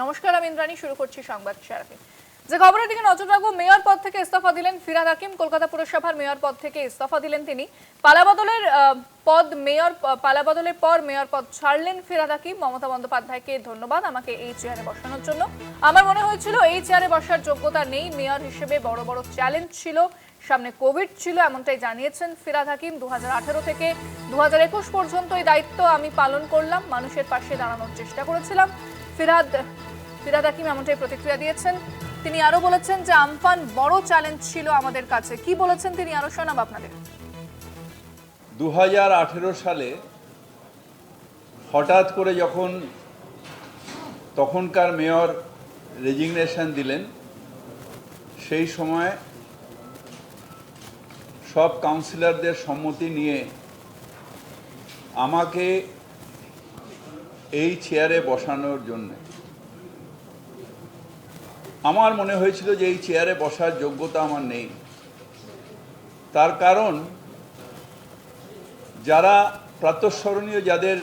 নমস্কার, আমি ইন্দ্রাণী। শুরু করছি সংবাদ শিরোনামে। যে খবরের দিকে নজর রাখবো, মেয়র পদ থেকে ইস্তফা দিলেন ফিরহাদ হাকিম। কলকাতা পুরসভার মেয়র পদ থেকে ইস্তফা দিলেন তিনি। পালাবদলের পর মেয়র পদ ছাড়লেন ফিরহাদ হাকিম। মমতা বন্দ্যোপাধ্যায়কে ধন্যবাদ আমাকে এই চেয়ারে বসানোর জন্য। আমার মনে হয়েছিল এই চেয়ারে বসার যোগ্যতা নেই। মেয়র হিসেবে বড় বড় চ্যালেঞ্জ ছিল, সামনে কোভিড ছিল, এমনটাই জানিয়েছেন ফিরহাদ হাকিম। 2018 থেকে 2021 পর্যন্ত এই দায়িত্ব আমি পালন করলাম, মানুষের পাশে দাঁড়ানোর চেষ্টা করেছিলাম। ফিরহাদ হাকিম এমনটাই প্রতিক্রিয়া দিয়েছেন। তিনি আরো বলেছেন যে আমফান বড় চ্যালেঞ্জ ছিল আমাদের কাছে। কি বলেছেন তিনি আরো শোনাব আপনাদের। 2018 সালে হঠাৎ করে যখন তখনকার মেয়র রেজিগনেশন দিলেন, সেই সময় সব কাউন্সিলরদের সম্মতি নিয়ে আমাকে এই চেয়ারে বসানোর জন্য আমার মনে হয়েছিল যে এই চেয়ারে বসার যোগ্যতা আমার নেই। তার কারণ, যারা প্রাতঃস্মরণীয়, যাদের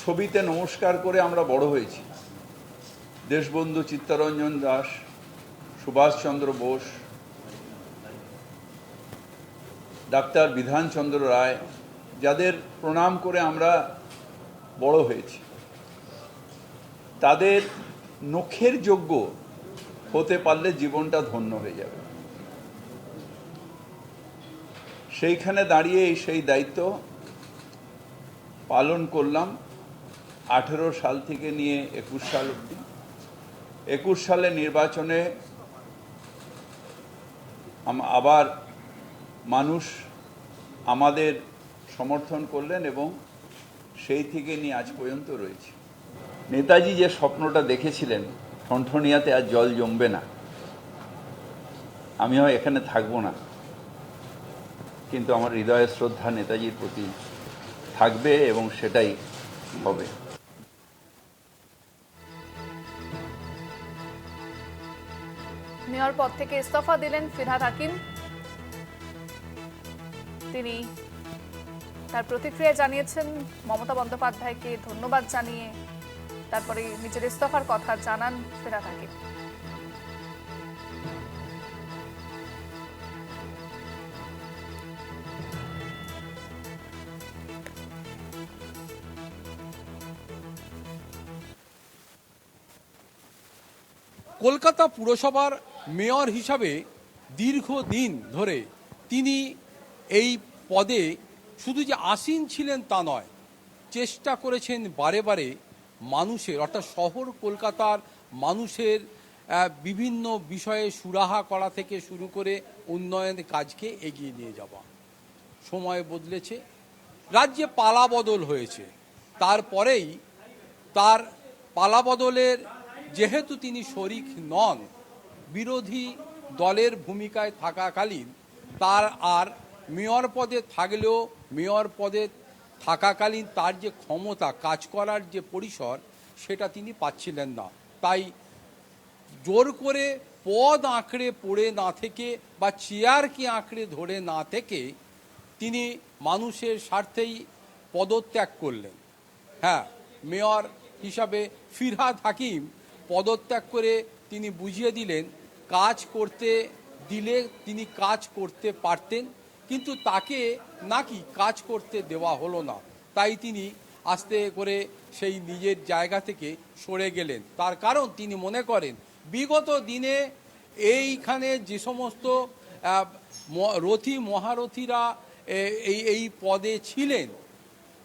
ছবিতে নমস্কার করে আমরা বড় হয়েছি, দেশবন্ধু চিত্তরঞ্জন দাস, সুভাষচন্দ্র বোস, ডাক্তার বিধানচন্দ্র রায়, যাদের প্রণাম করে আমরা বড় হয়েছি, তাদের নখের যোগ্য হতে পারলে জীবনটা ধন্য হয়ে যাবে। সেইখানে দাঁড়িয়ে সেই দায়িত্ব পালন করলাম 18 সাল থেকে নিয়ে 21 সাল অবধি। 21 সালে নির্বাচনে আবার মানুষ আমাদের সমর্থন করলেন এবং সেই থেকে নিয়ে আজ পর্যন্ত রয়েছে। নেতাজি যে স্বপ্নটা দেখেছিলেন ঠনঠনিয়াতে আর জল জমবে না, আমিও এখানে থাকবো না, কিন্তু আমার হৃদয়ের শ্রদ্ধা নেতাজির প্রতি থাকবে এবং সেটাই হবে। মেয়র পদ থেকে ইস্তফা দিলেন ফিরহাদ হাকিম। তিনি তার প্রতিক্রিয়া জানিয়েছেন, মমতা বন্দ্যোপাধ্যায়কে ধন্যবাদ জানিয়ে তারপরে নিজের ইস্তফার কথা জানান ফিরহাদ হাকিম। কলকাতা পুরসভার মেয়র হিসাবে দীর্ঘদিন ধরে তিনি এই পদে শুধু যে আসীন ছিলেন তা নয়, চেষ্টা করেছেন বারে বারে মানুষের, অর্থাৎ শহর কলকাতার মানুষের বিভিন্ন বিষয়ে সুরাহা করা থেকে শুরু করে উন্নয়নের কাজকে এগিয়ে নিয়ে যাওয়া। সময় বদলেছে, রাজ্যে পালাবদল হয়েছে, তারপরেই তার পালাবদলের যেহেতু তিনি শরিক নন, বিরোধী দলের ভূমিকায় থাকাকালীন তার আর মেয়র পদে থাকলেও মেয়র পদে থাকাকালীন তার যে ক্ষমতা, কাজ করার যে পরিসর, সেটা তিনি পাচ্ছিলেন না। তাই জোর করে পদ আঁকড়ে পড়ে না থেকে বা চেয়ারকে আঁকড়ে ধরে না থেকে তিনি মানুষের স্বার্থেই পদত্যাগ করলেন। হ্যাঁ, মেয়র হিসাবে ফিরহাদ হাকিম পদত্যাগ করে তিনি বুঝিয়ে দিলেন, কাজ করতে দিলে তিনি কাজ করতে পারতেন, কিন্তু তাকে নাকি কাজ করতে দেওয়া হলো না। তাই তিনি আস্তে করে সেই নিজের জায়গা থেকে সরে গেলেন। তার কারণ তিনি মনে করেন বিগত দিনে এইখানে যে সমস্ত রথী মহারথীরা এই পদে ছিলেন,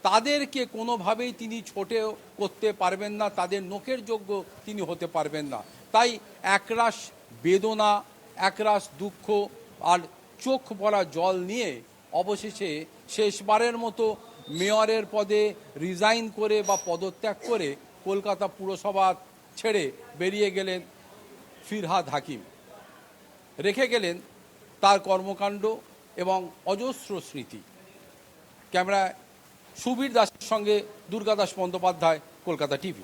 তাদেরকে কোনোভাবেই তিনি ছোটে করতে পারবেন না, তাদের নখের যোগ্য তিনি হতে পারবেন না। তাই একরাশ বেদনা, একরাশ দুঃখ আর চোখ ভরা জল নিয়ে অবশেষে শেষবারের মতো মেয়রের পদে রিজাইন করে বা পদত্যাগ করে কলকাতা পুরসভা ছেড়ে বেরিয়ে গেলেন ফিরহাদ হাকিম। রেখে গেলেন তার কর্মকাণ্ড এবং অজস্র স্মৃতি। ক্যামেরায় সুবীর দাসের সঙ্গে দুর্গাদাস বন্দ্যোপাধ্যায়, কলকাতা টিভি।